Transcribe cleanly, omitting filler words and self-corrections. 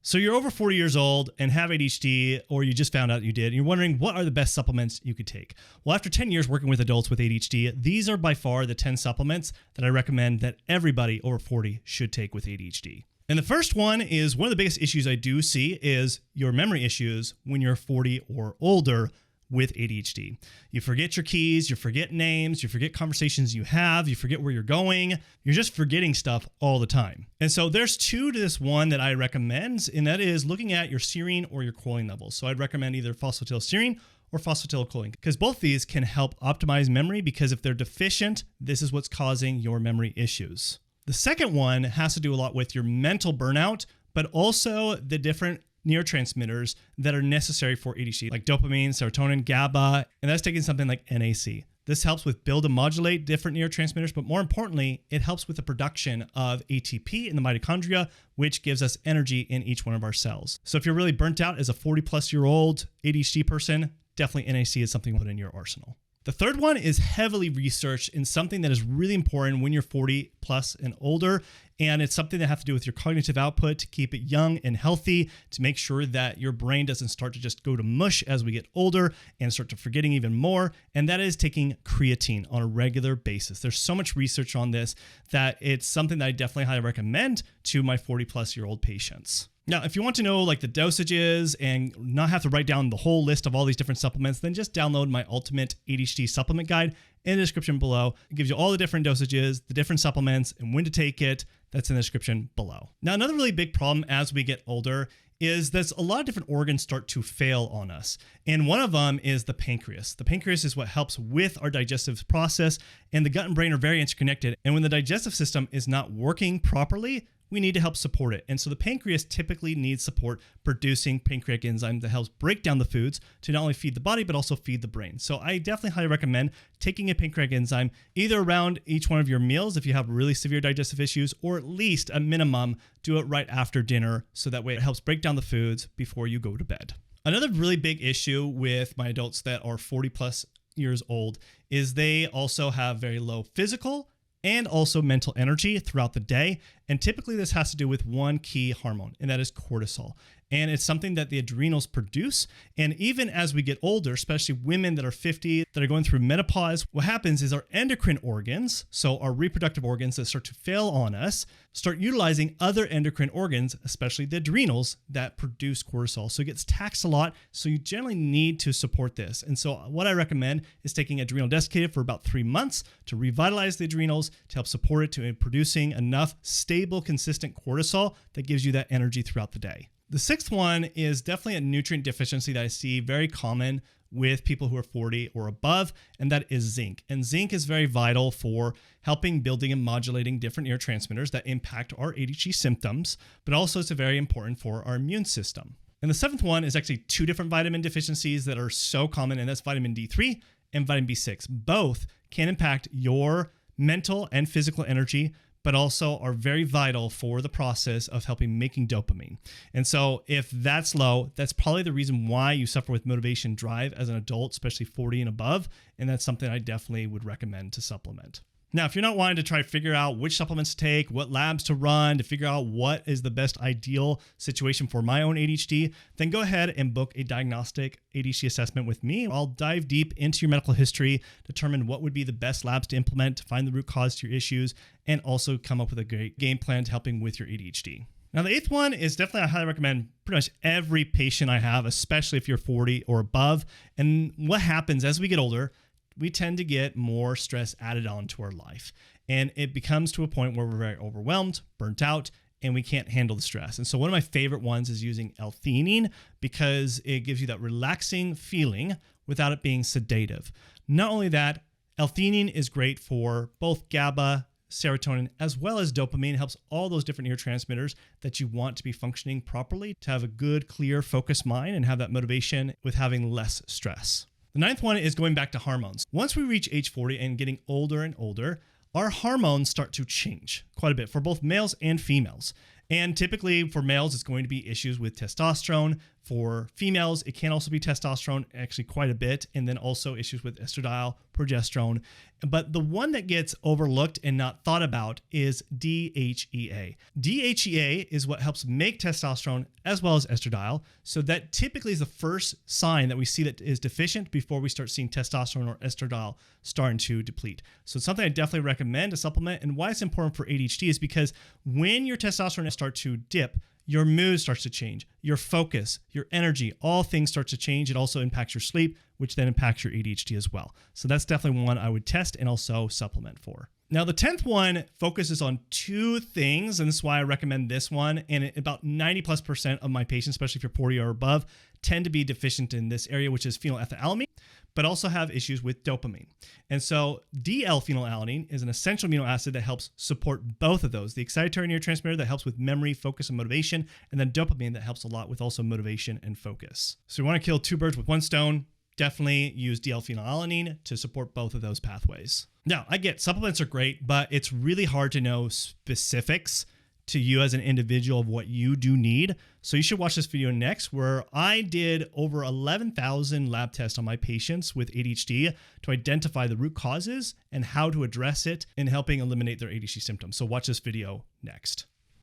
So you're over 40 years old and have ADHD, or you just found out you did, and you're wondering what are the best supplements you could take. Well, after 10 years working with adults with ADHD, these are by far the 10 supplements that I recommend that everybody over 40 should take with ADHD. And the first one is one of the biggest issues I do see is your memory issues when you're 40 or older with ADHD. You forget your keys, you forget names, you forget conversations you have, you forget where you're going. You're just forgetting stuff all the time. And so there's two to this one that I recommend, and that is looking at your serine or your choline levels. So I'd recommend either phosphatidylserine or phosphatidylcholine, because both these can help optimize memory, because if they're deficient, this is what's causing your memory issues. The second one has to do a lot with your mental burnout, but also the different neurotransmitters that are necessary for ADHD, like dopamine, serotonin, GABA, and that's taking something like NAC. This helps with build and modulate different neurotransmitters, but more importantly, it helps with the production of ATP in the mitochondria, which gives us energy in each one of our cells. So if you're really burnt out as a 40-plus-year-old ADHD person, definitely NAC is something to put in your arsenal. The third one is heavily researched in something that is really important when you're 40 plus and older. And it's something that has to do with your cognitive output to keep it young and healthy, to make sure that your brain doesn't start to just go to mush as we get older and start to forgetting even more. And that is taking creatine on a regular basis. There's so much research on this that it's something that I definitely highly recommend to my 40 plus year old patients. Now, if you want to know like the dosages and not have to write down the whole list of all these different supplements, then just download my ultimate ADHD supplement guide in the description below. It gives you all the different dosages, the different supplements, and when to take it. That's in the description below. Now, another really big problem as we get older is that a lot of different organs start to fail on us. And one of them is the pancreas. The pancreas is what helps with our digestive process, and the gut and brain are very interconnected. And when the digestive system is not working properly, we need to help support it. And so the pancreas typically needs support producing pancreatic enzyme that helps break down the foods to not only feed the body, but also feed the brain. So I definitely highly recommend taking a pancreatic enzyme either around each one of your meals if you have really severe digestive issues, or at least a minimum, do it right after dinner. So that way it helps break down the foods before you go to bed. Another really big issue with my adults that are 40 plus years old is they also have very low physical and also mental energy throughout the day. And typically this has to do with one key hormone, and that is cortisol. And it's something that the adrenals produce. And even as we get older, especially women that are 50, that are going through menopause, what happens is our endocrine organs, so our reproductive organs that start to fail on us, start utilizing other endocrine organs, especially the adrenals, that produce cortisol. So it gets taxed a lot. So you generally need to support this. And so what I recommend is taking adrenal desiccated for about 3 months to revitalize the adrenals, to help support it to producing enough stable, consistent cortisol that gives you that energy throughout the day. The sixth one is definitely a nutrient deficiency that I see very common with people who are 40 or above, and that is zinc. And zinc is very vital for helping building and modulating different neurotransmitters that impact our ADHD symptoms, but also it's very important for our immune system. And the seventh one is actually two different vitamin deficiencies that are so common, and that's vitamin D3 and vitamin B6. Both can impact your mental and physical energy, but also are very vital for the process of helping making dopamine. And so if that's low, that's probably the reason why you suffer with motivation drive as an adult, especially 40 and above. And that's something I definitely would recommend to supplement. Now, if you're not wanting to try to figure out which supplements to take, what labs to run, to figure out what is the best ideal situation for my own ADHD, then go ahead and book a diagnostic ADHD assessment with me. I'll dive deep into your medical history, determine what would be the best labs to implement to find the root cause to your issues, and also come up with a great game plan to helping with your ADHD. Now, the eighth one is definitely I highly recommend pretty much every patient I have, especially if you're 40 or above. And what happens as we get older, we tend to get more stress added on to our life. And it becomes to a point where we're very overwhelmed, burnt out, and we can't handle the stress. And so one of my favorite ones is using L-theanine because it gives you that relaxing feeling without it being sedative. Not only that, L-theanine is great for both GABA, serotonin, as well as dopamine. It helps all those different neurotransmitters that you want to be functioning properly to have a good, clear, focused mind and have that motivation with having less stress. The ninth one is going back to hormones. Once we reach age 40 and getting older and older, our hormones start to change quite a bit for both males and females. And typically for males, it's going to be issues with testosterone, For females, it can also be testosterone, actually quite a bit, and then also issues with estradiol, progesterone. But the one that gets overlooked and not thought about is DHEA. DHEA is what helps make testosterone as well as estradiol. So that typically is the first sign that we see that is deficient before we start seeing testosterone or estradiol starting to deplete. So it's something I definitely recommend to supplement. And why it's important for ADHD is because when your testosterone starts to dip, your mood starts to change, your focus, your energy, all things start to change. It also impacts your sleep, which then impacts your ADHD as well. So that's definitely one I would test and also supplement for. Now, the 10th one focuses on two things, and this is why I recommend this one. And about 90+% of my patients, especially if you're 40 or above, tend to be deficient in this area, which is phenylethylalanine, but also have issues with dopamine. And so DL-phenylalanine is an essential amino acid that helps support both of those. The excitatory neurotransmitter that helps with memory, focus, and motivation, and then dopamine that helps a lot with also motivation and focus. So you want to kill two birds with one stone. Definitely use DL-phenylalanine to support both of those pathways. Now, I get supplements are great, but it's really hard to know specifics to you as an individual of what you do need. So you should watch this video next, where I did over 11,000 lab tests on my patients with ADHD to identify the root causes and how to address it in helping eliminate their ADHD symptoms. So watch this video next.